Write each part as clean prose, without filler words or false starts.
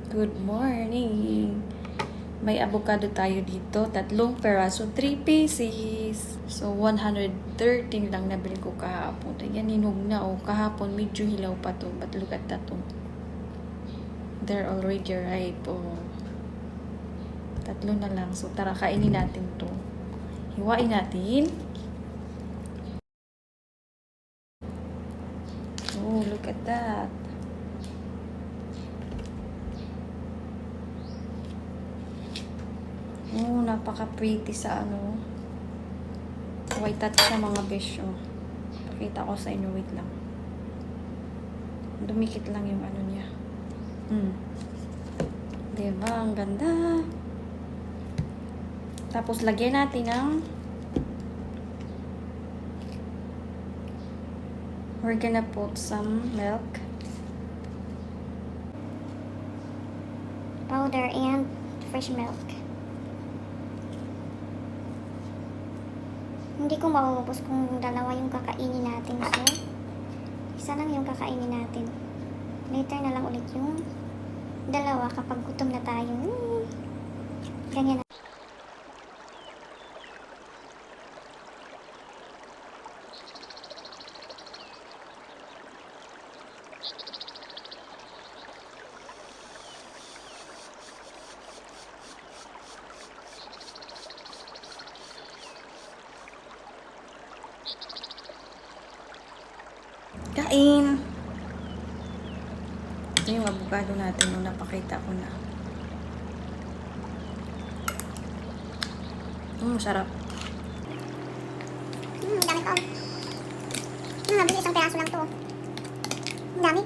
Good morning! May avocado tayo dito, 3 peraso, 3 pieces. So, 113 lang nabili ko kahapon. Ayan, hinug na oh. Kahapon, medyo hilaw pa to. But look at that oh. They're already ripe oh. 3 na lang. So, tara, kainin natin to. Hiwain natin. Oh, look at that. Oh, napaka-pretty sa ano. White touch sa mga besh, oh. Pakita ko sa inyo, wait lang. Dumikit lang yung ano niya. Diba? Ang ganda. Tapos, lagyan natin ng we're gonna put some milk. Powder and fresh milk. Hindi ko mauubos kung dalawa yung kakainin natin. So, isa lang yung kakainin natin. Later na lang ulit yung dalawa kapag gutom na tayo. Ganyan na. Kain! Ito yung avocado natin nung napakita ko na. Sarap. Ang dami pa. Nabili isang peraso lang to. Ang dami.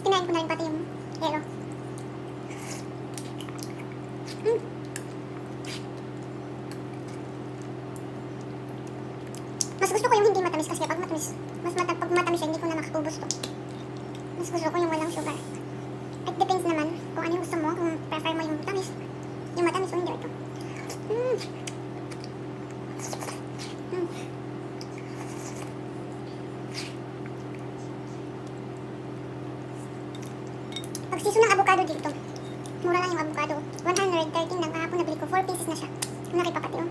Kinain ko na rin pati yung yelo. Mas gusto ko yung hindi matamis kasi pag matamis, pag matamis siya, hindi ko na makakubos to. Mas gusto ko yung walang sugar. It depends naman kung ano yung gusto mo, kung prefer mo yung matamis o hindi ito. Pag season ng avocado dito, mura lang yung avocado. 113 lang, kahapon nabili ko, 4 pieces na siya. Nakipapati oh.